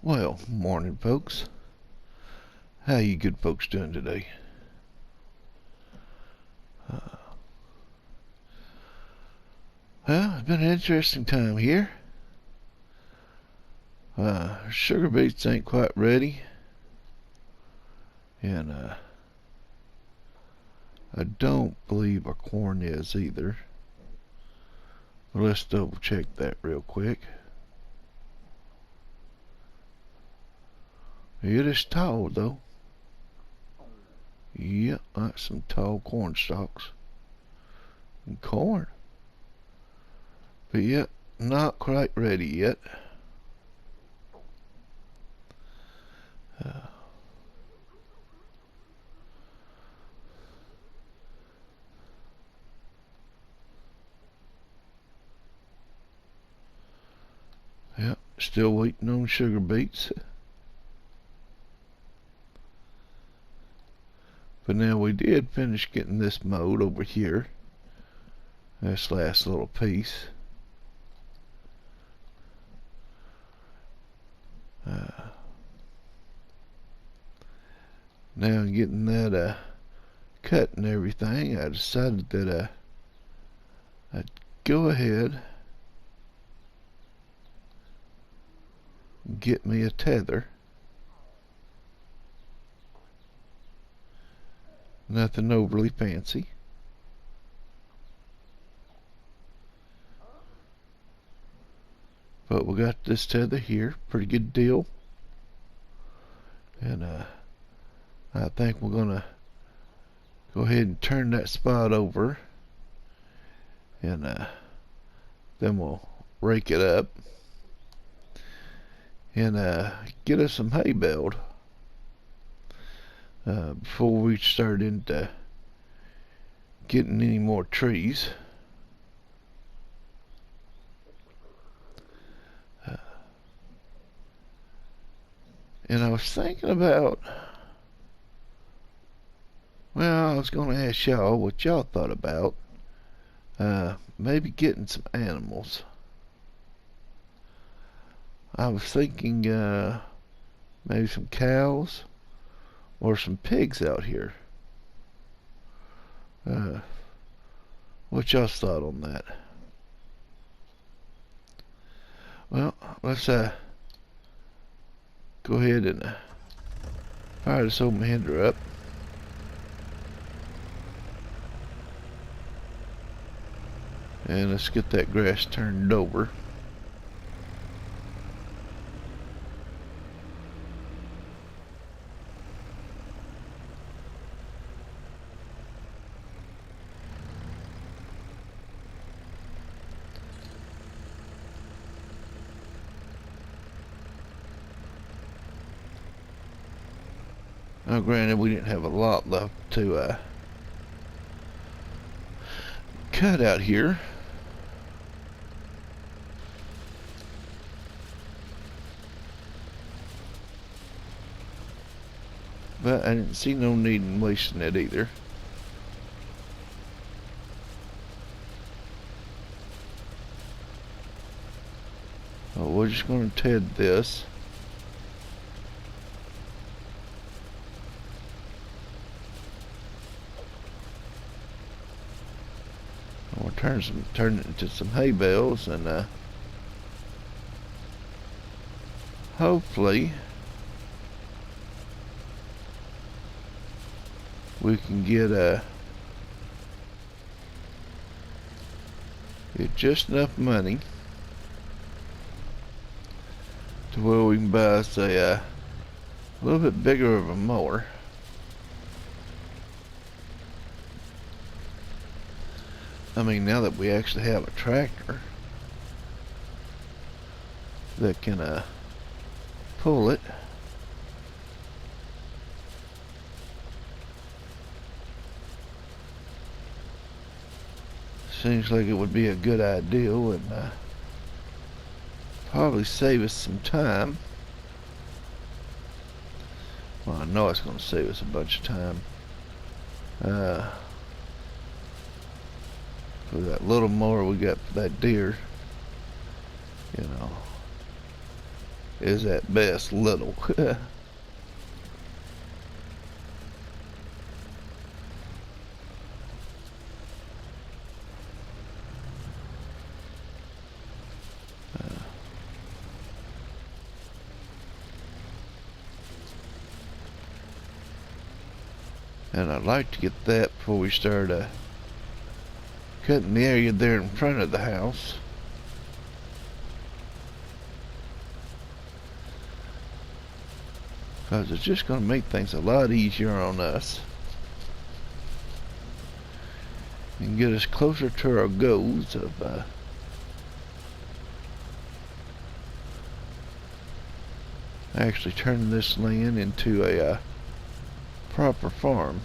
Well, morning folks. How you good folks doing today? Well, it's been an interesting time here. Sugar beets ain't quite ready. And I don't believe our corn is either. But let's double check that real quick. It is tall though. Yep, that's some tall corn stalks. And corn. But yep, not quite ready yet. Yep, still waiting on sugar beets. But now we did finish getting this mowed over here. This last little piece. Now getting that cut and everything, I decided that I'd go ahead and get me a tether. Nothing overly fancy. But we got this tether here, pretty good deal. And I think we're gonna go ahead and turn that spot over, and then we'll rake it up and get us some hay baled before we start into getting any more trees. And I was thinking about, well, I was going to ask y'all what y'all thought about maybe getting some animals. I was thinking maybe some cows or some pigs out here. What y'all's thought on that? Well, let's go ahead and fire this old mander up. And let's get that grass turned over. Now, granted, we didn't have a lot left to cut out here. But I didn't see no need in wasting it either. Oh, we're just going to ted this. We'll turn it into some hay bales, and hopefully we can get just enough money to where we can buy us a little bit bigger of a mower. I mean, now that we actually have a tractor that can pull it. Seems like it would be a good idea and probably save us some time. Well, I know it's going to save us a bunch of time. For that little more we got for that deer, you know, is at best little. And I'd like to get that before we start cutting the area there in front of the house. Because it's just going to make things a lot easier on us. And get us closer to our goals of actually turning this land into a proper farm.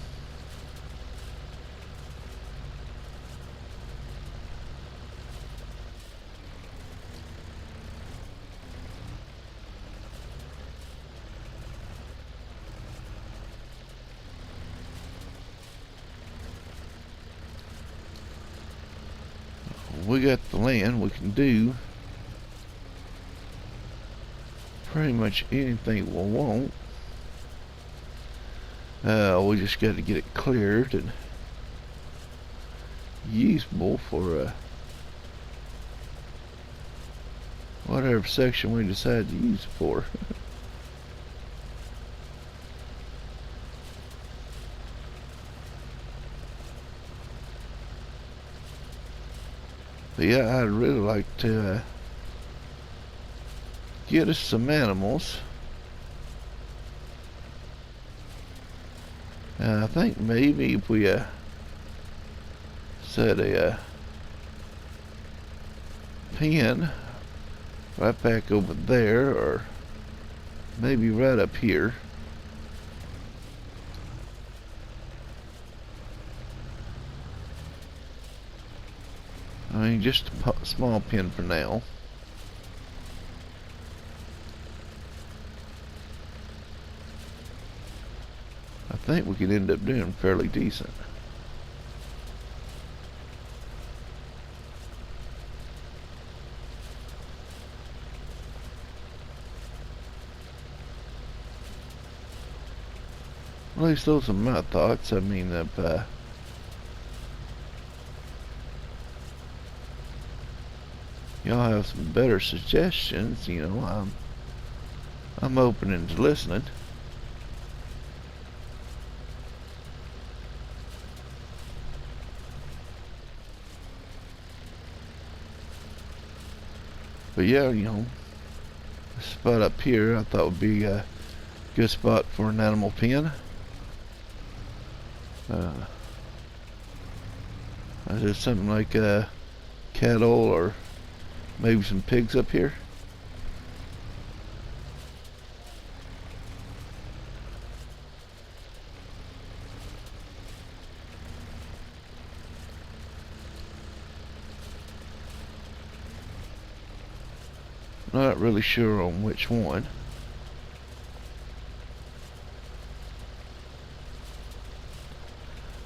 We got the land, we can do pretty much anything we want. We just got to get it cleared and usable for whatever section we decide to use it for. But yeah, I'd really like to get us some animals. I think maybe if we set a pen right back over there, or maybe right up here. I mean, just a small pen for now. I think we could end up doing fairly decent. At least those are my thoughts. I mean, if y'all have some better suggestions, you know, I'm open to listening. But yeah, you know, this spot up here I thought would be a good spot for an animal pen. Is there something like cattle or maybe some pigs up here? Not really sure on which one.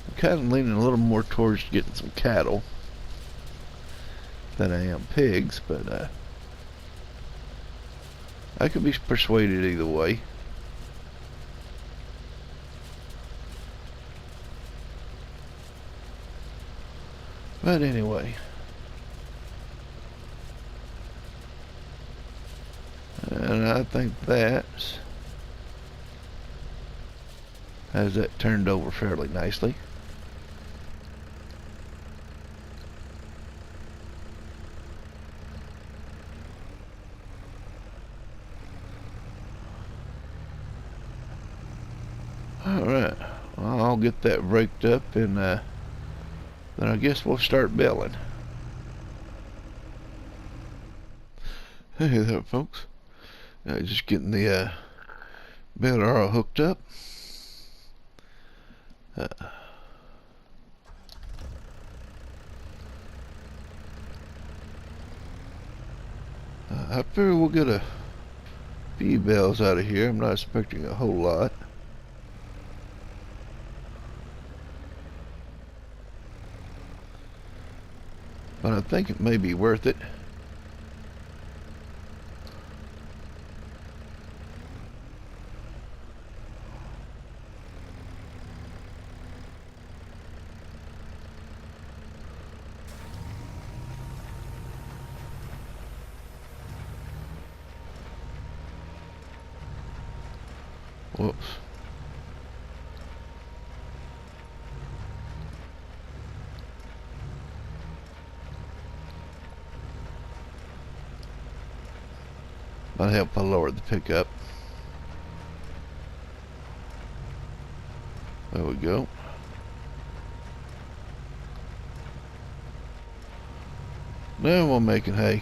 I'm kind of leaning a little more towards getting some cattle than I am pigs, but I could be persuaded either way. But anyway, and I think that has that turned over fairly nicely. Alright, well, I'll get that raked up and then I guess we'll start baling. Hey there, folks. Just getting the baler all hooked up. I figure we'll get a few bales out of here. I'm not expecting a whole lot. But I think it may be worth it. Whoops. Might help if I lower the pickup. There we go. Now we're making hay.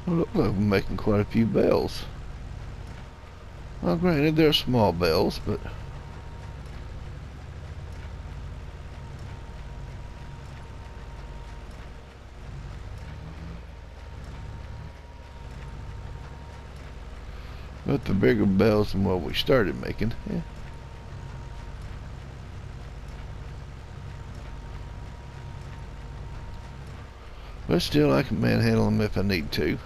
Well, look like we're making quite a few bells. Well, granted, they're small bells, but the bigger bells than what we started making. Yeah. But still, I can manhandle them if I need to.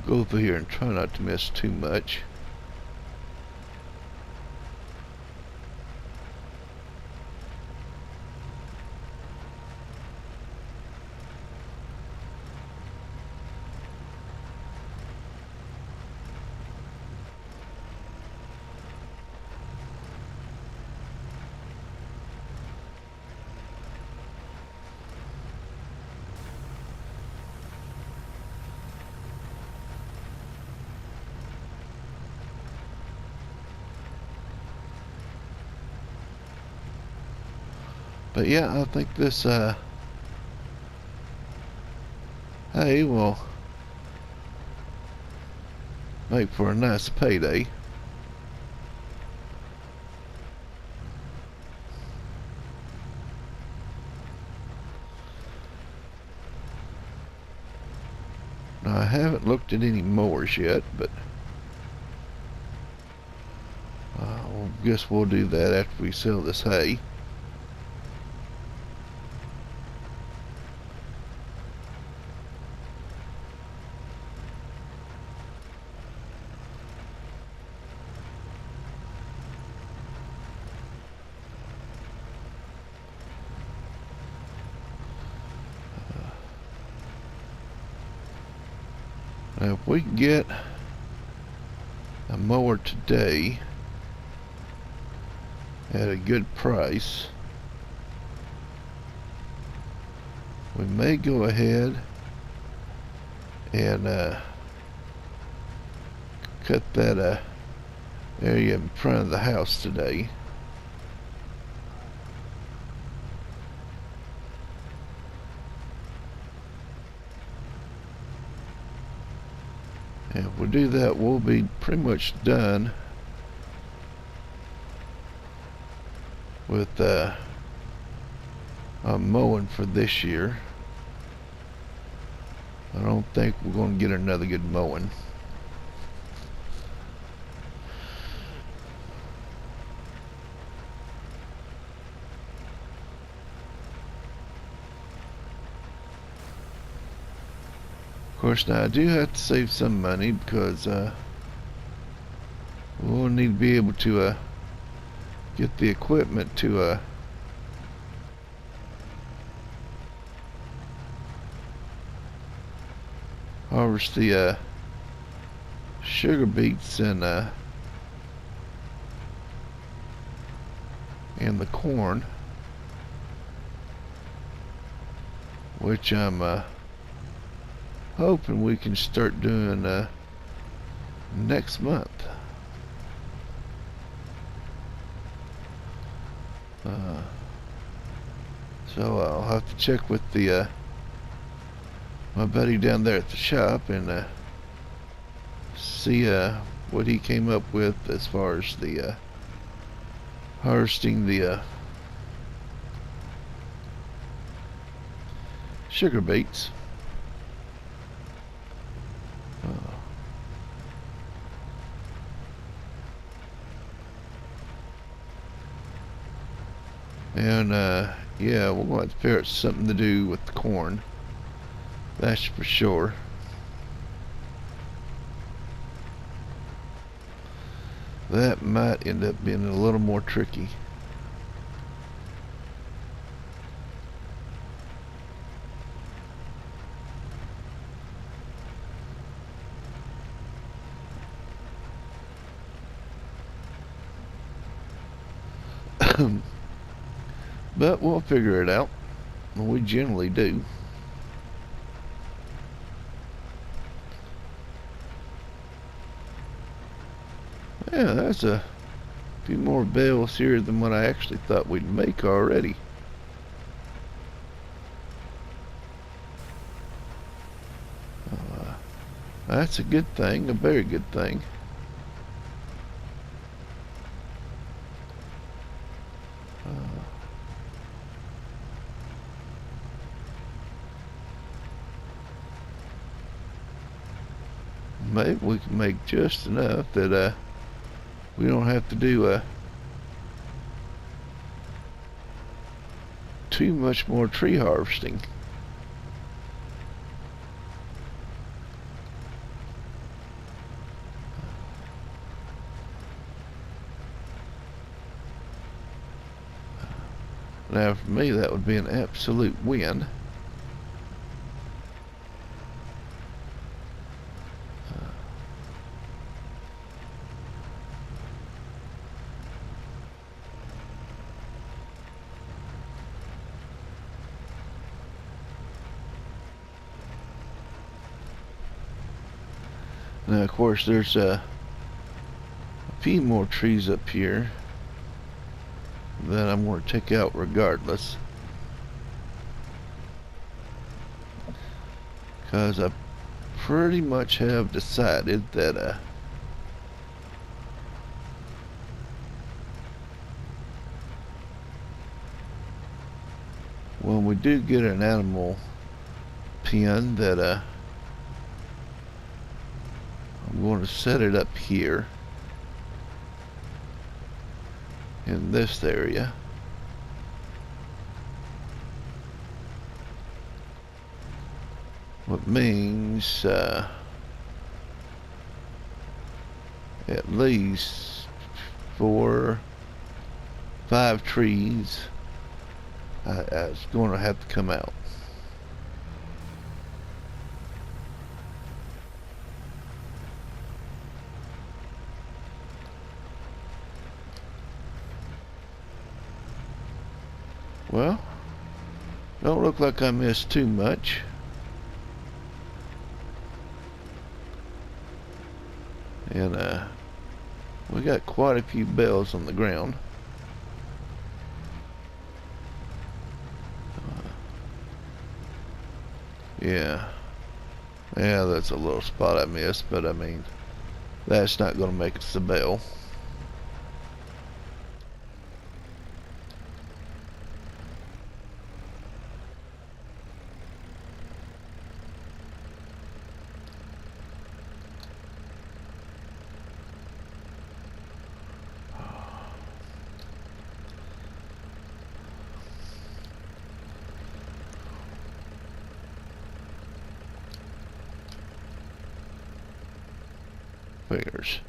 We'll go through here and try not to miss too much. But yeah, I think this hay will make for a nice payday. Now, I haven't looked at any mowers yet, but I guess we'll do that after we sell this hay. Now, if we can get a mower today at a good price, we may go ahead and cut that area in front of the house today. And if we do that, we'll be pretty much done with mowing for this year. I don't think we're going to get another good mowing. Of course, now I do have to save some money because we'll need to be able to get the equipment to harvest the sugar beets and the corn, which I'm hoping we can start doing next month. So I'll have to check with the my buddy down there at the shop and see what he came up with as far as the harvesting the sugar beets. Yeah, we're going to have to figure out something to do with the corn. That's for sure. That might end up being a little more tricky. But we'll figure it out. We generally do. Yeah, that's a few more bales here than what I actually thought we'd make already. That's a good thing, a very good thing. Maybe we can make just enough that we don't have to do too much more tree harvesting. Now for me that would be an absolute win. Now of course there's a few more trees up here that I'm going to take out regardless, because I pretty much have decided that when we do get an animal pen that I'm going to set it up here in this area. What means at least 4, 5 trees is going to have to come out. Well, don't look like I missed too much. And we got quite a few bales on the ground. Yeah, that's a little spot I missed, but I mean, that's not going to make us a bale. Figures.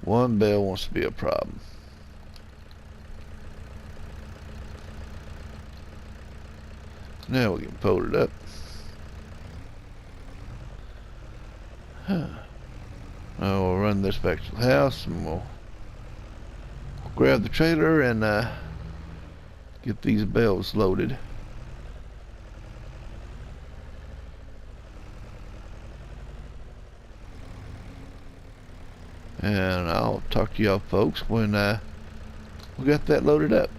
One bale wants to be a problem. Now we can fold it up. Now we'll run this back to the house and we'll grab the trailer and get these bales loaded. And I'll talk to y'all folks when we got that loaded up.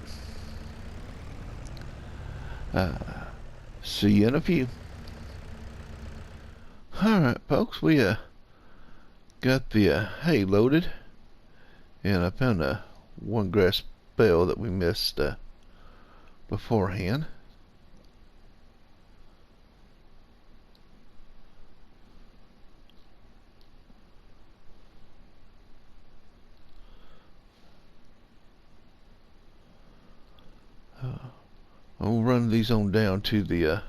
See you in a few. Alright folks, we got the hay loaded, and I found one grass bale that we missed beforehand. We'll run run these on down to the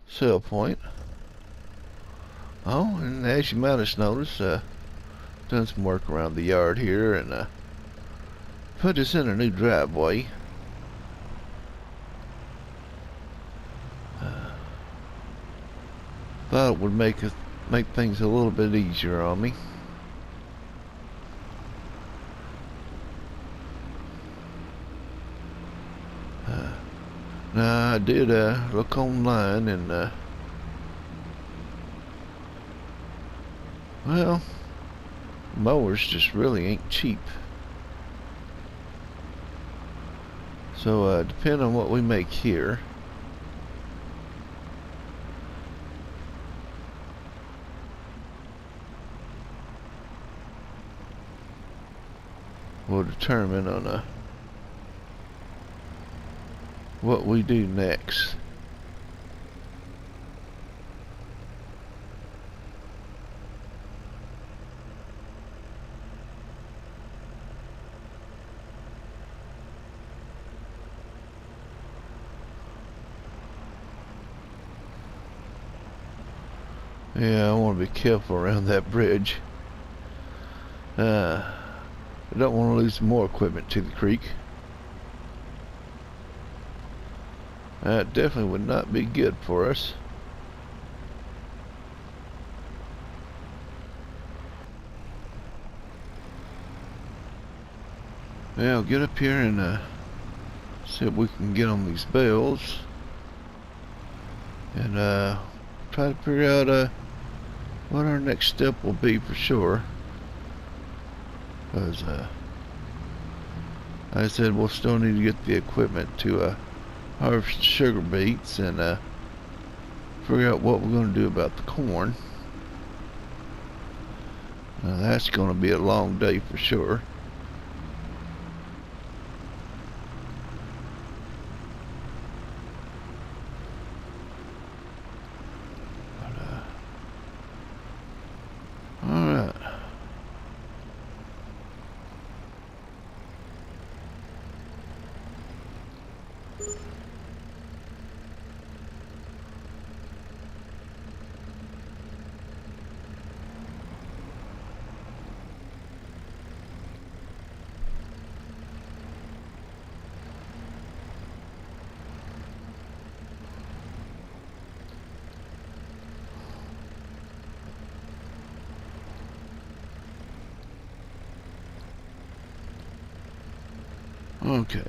sell point. Oh, and as you might have noticed, done some work around the yard here and put this in a new driveway. Thought it would make things a little bit easier on me. Now I did look online and well, mowers just really ain't cheap. So depending on what we make here, will determine on what we do next. Yeah, I want to be careful around that bridge. I don't want to lose more equipment to the creek. That definitely would not be good for us. Well, get up here and see if we can get on these bales and try to figure out what our next step will be for sure. Because like I said, we'll still need to get the equipment to harvest sugar beets and figure out what we're going to do about the corn. That's going to be a long day for sure. Alright. Okay,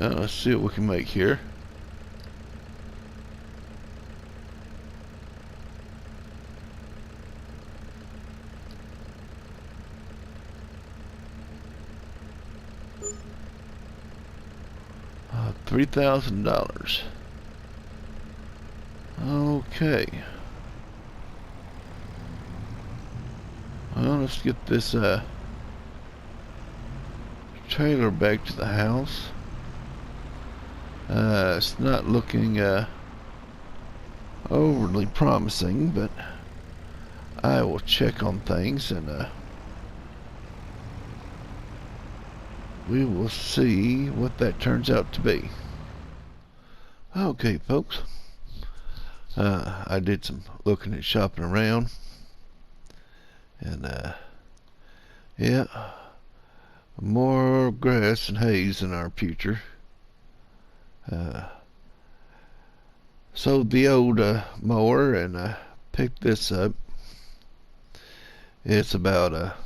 now let's see what we can make here. $3,000. Okay. Well, let's get this trailer back to the house. It's not looking overly promising, but I will check on things and we will see what that turns out to be. Okay, folks. I did some looking at shopping around, and yeah, more grass and haze in our future. Sold the old mower and picked this up. It's about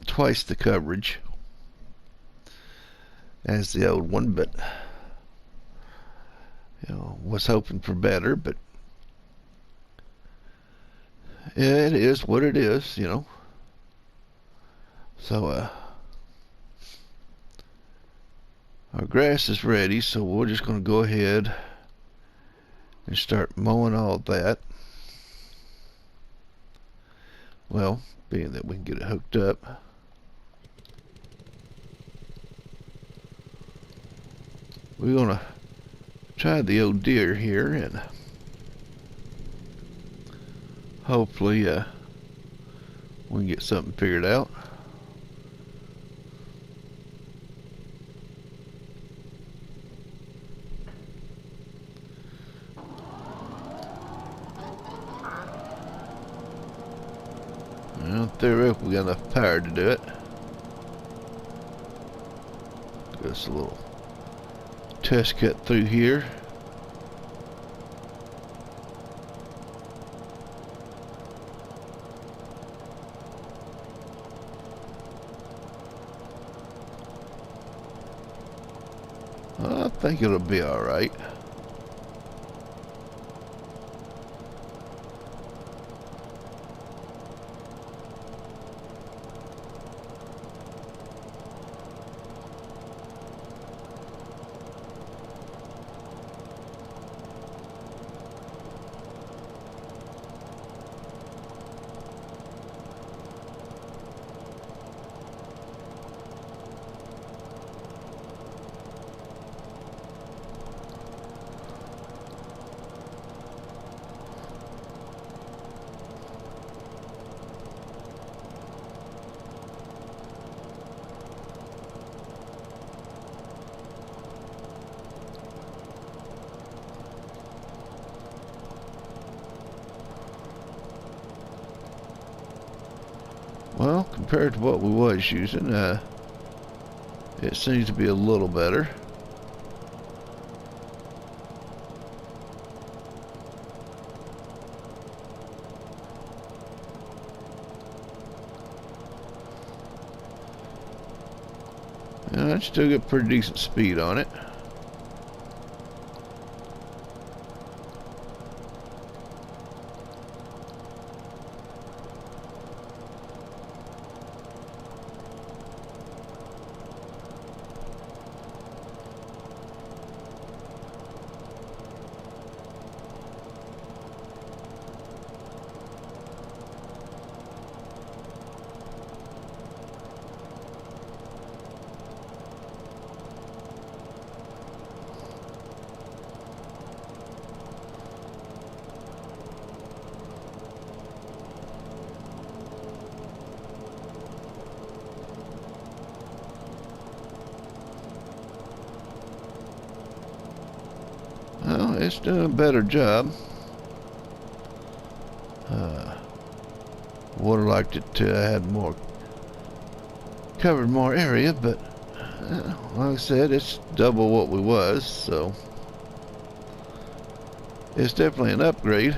twice the coverage as the old one, but you know, was hoping for better, but yeah, it is what it is, you know. So our grass is ready, so we're just going to go ahead and start mowing all that. Well, being that we can get it hooked up. We're going to try the old deer here and hopefully we can get something figured out. theoretically got enough power to do it. Just a little test cut through here. I think it'll be alright. Well, compared to what we was using, it seems to be a little better. And I still get pretty decent speed on it. Well, it's doing a better job. Would have liked it to have more covered more area, but like I said, it's double what we was, so it's definitely an upgrade.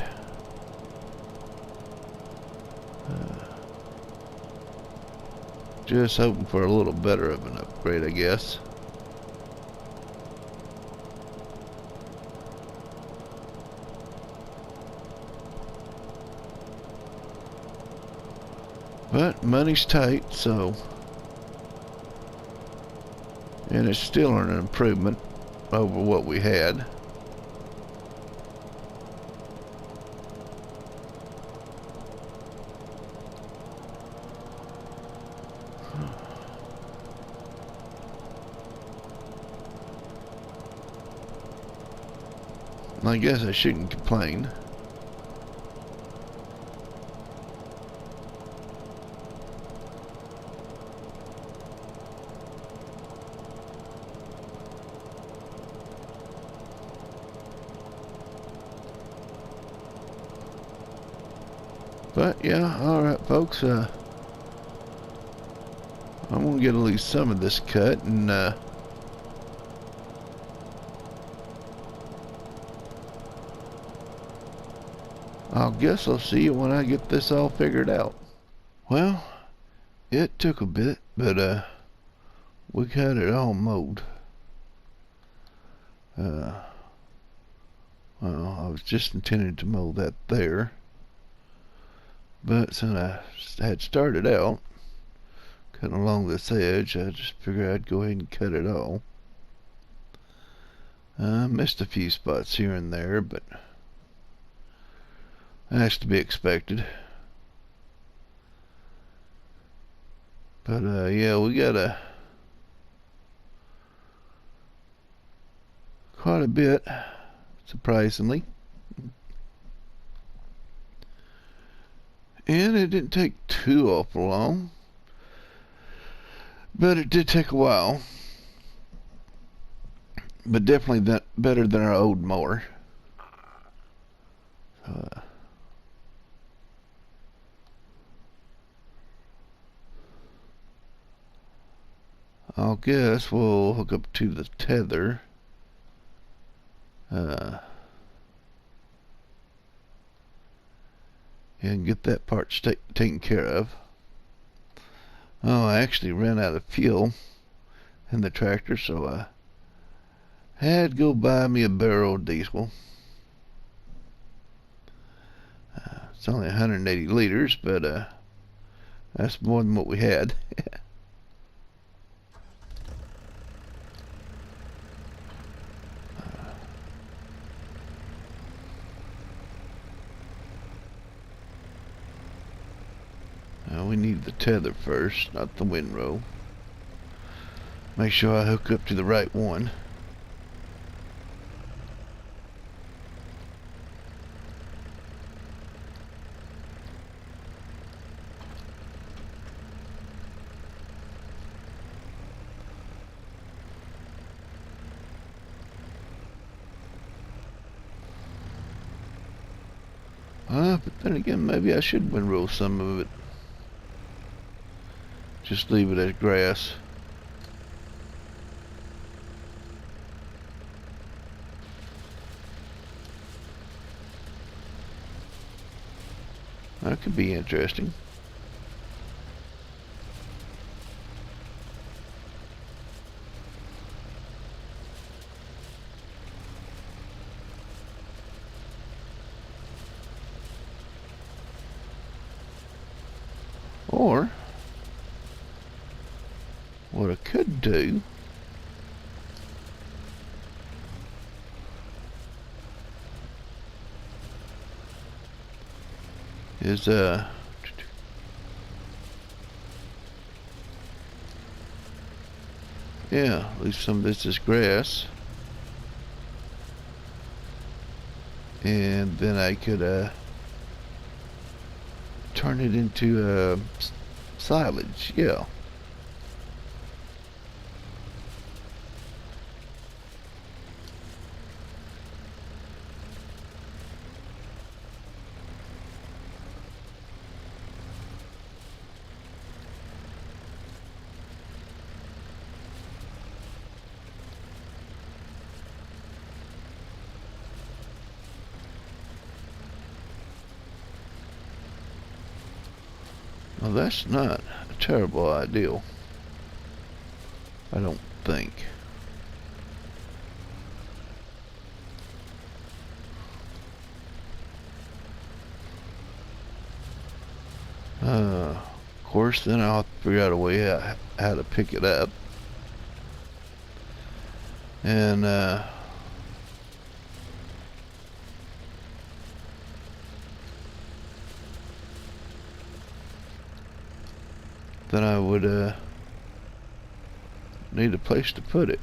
Just hoping for a little better of an upgrade, I guess. But money's tight, so, and it's still an improvement over what we had. I guess I shouldn't complain. But yeah, alright folks, I'm gonna get at least some of this cut, and I guess I'll see you when I get this all figured out. Well, it took a bit, but we got it all mowed. Well, I was just intending to mow that there, but since I had started out cutting along this edge, I just figured I'd go ahead and cut it all. Missed a few spots here and there, but that's to be expected. But yeah, we got quite a bit, surprisingly. And it didn't take too awful long, but it did take a while. But definitely better than our old mower. I guess we'll hook up to the tether. And get that part taken care of. Oh, I actually ran out of fuel in the tractor, so I had to go buy me a barrel of diesel. It's only 180 liters, but that's more than what we had. We need the tether first, not the windrow. Make sure I hook up to the right one. But then again, maybe I should windrow some of it. Just leave it as grass. That could be interesting. Or what I could do is yeah, leave some of this as grass, and then I could turn it into silage. Yeah. Well, that's not a terrible idea, I don't think. Of course, then I'll have to figure out a way how to pick it up. And then I would need a place to put it.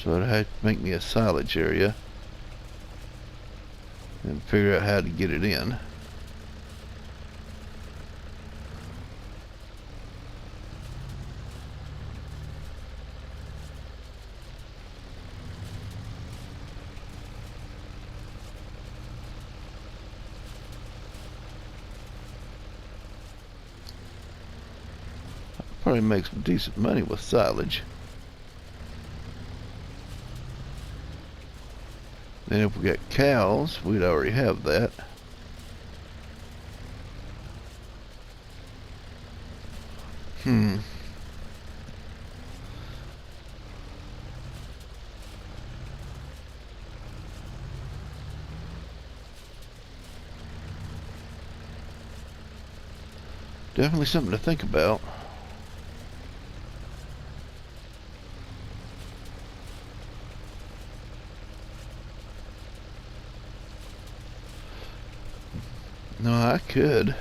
So I'd have to make me a silage area and figure out how to get it in. Probably make some decent money with silage. Then if we got cows, we'd already have that. Definitely something to think about. No, I could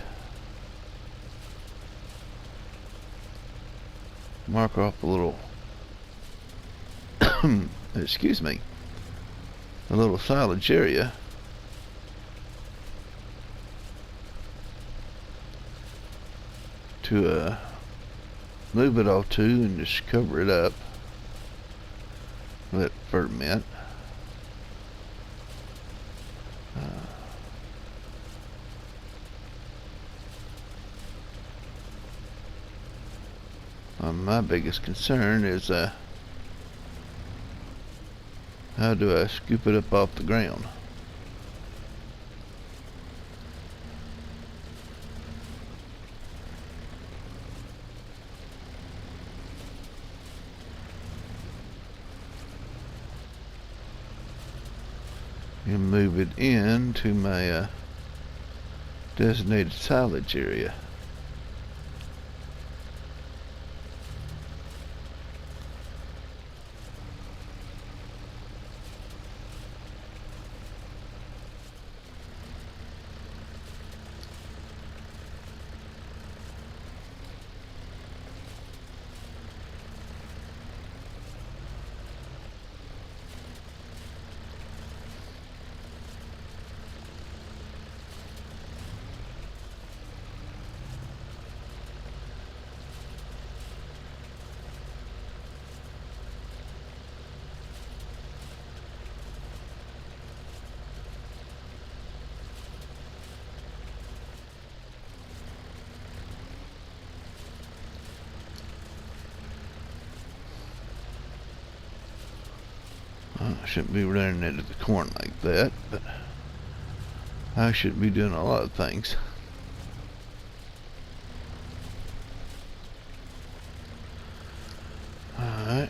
mark off a little excuse me, a little silage area to move it all to and just cover it up. Let ferment. My biggest concern is how do I scoop it up off the ground? And move it into my designated silage area. I shouldn't be running into the corn like that, but I shouldn't be doing a lot of things. Alright.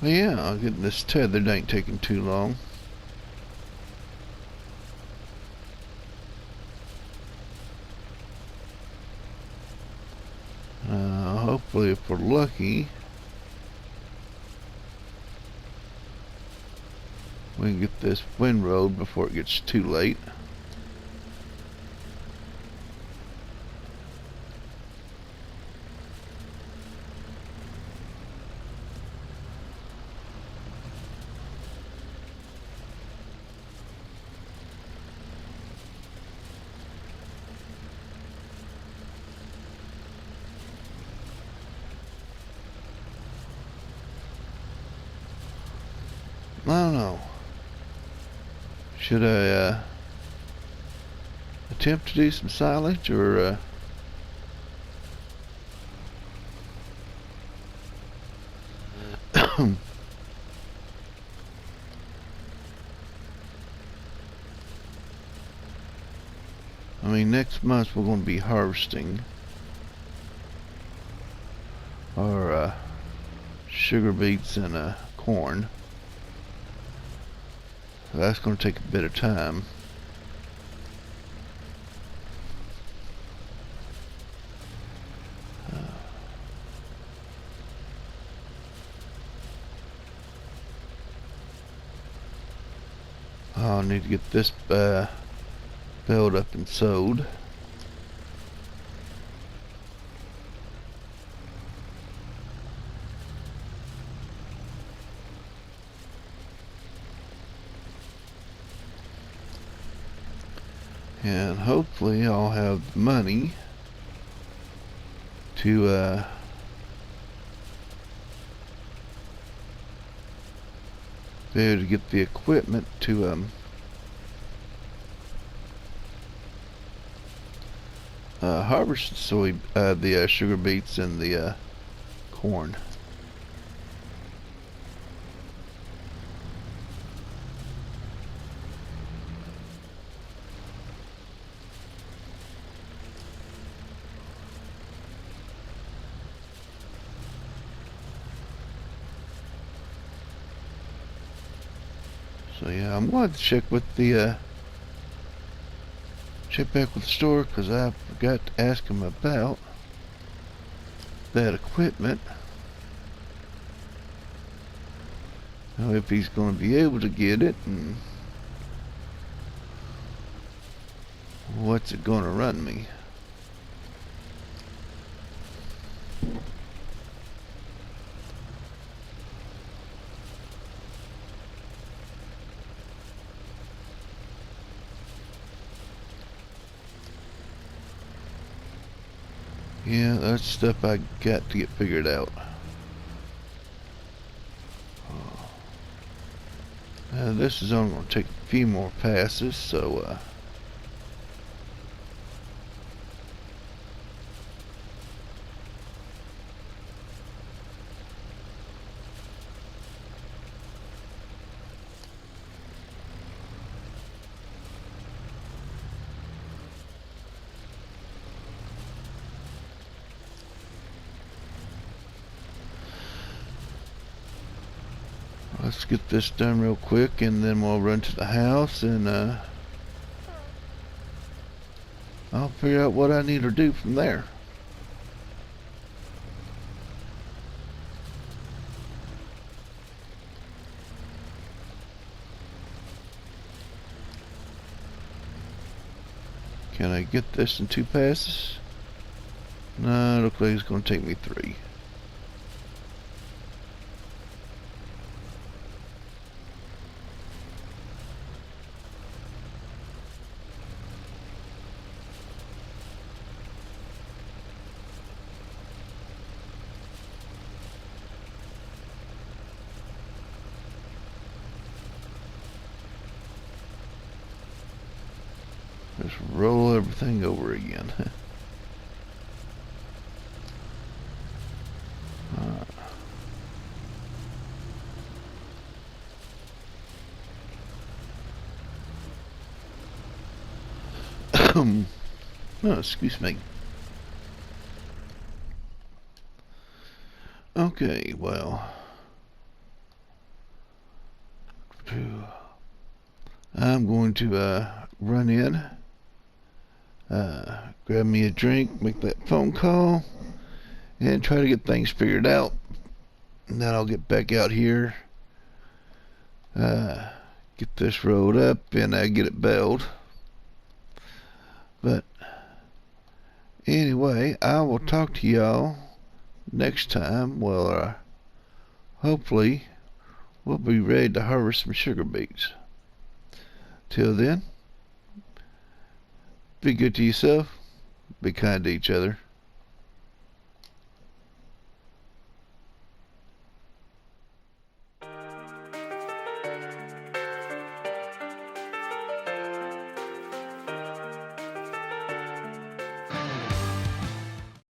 Well, yeah, getting this tethered ain't taking too long. Hopefully, if we're lucky, we can get this windrowed before it gets too late. I don't know. Should I attempt to do some silage, or I mean, next month we're going to be harvesting our sugar beets and corn. So that's going to take a bit of time. I'll need to get this baled up and sowed. And hopefully I'll have the money to be able to get the equipment to harvest the sugar beets and the corn. So yeah, I'm going to check with the check back with the store, because I forgot to ask him about that equipment. Now, if he's going to be able to get it, and what's it going to run me. Yeah, that's stuff I got to get figured out. This is only going to take a few more passes, so let's get this done real quick, and then we'll run to the house, and I'll figure out what I need to do from there. Can I get this in 2 passes? No, it looks like it's going to take me 3. Just roll everything over again. Oh, excuse me. Okay, well, I'm going to run in, grab me a drink, make that phone call, and try to get things figured out. And then I'll get back out here, get this rolled up, and get it bailed. But anyway, I will talk to y'all next time. Well, hopefully we'll be ready to harvest some sugar beets. Till then, be good to yourself, be kind to each other.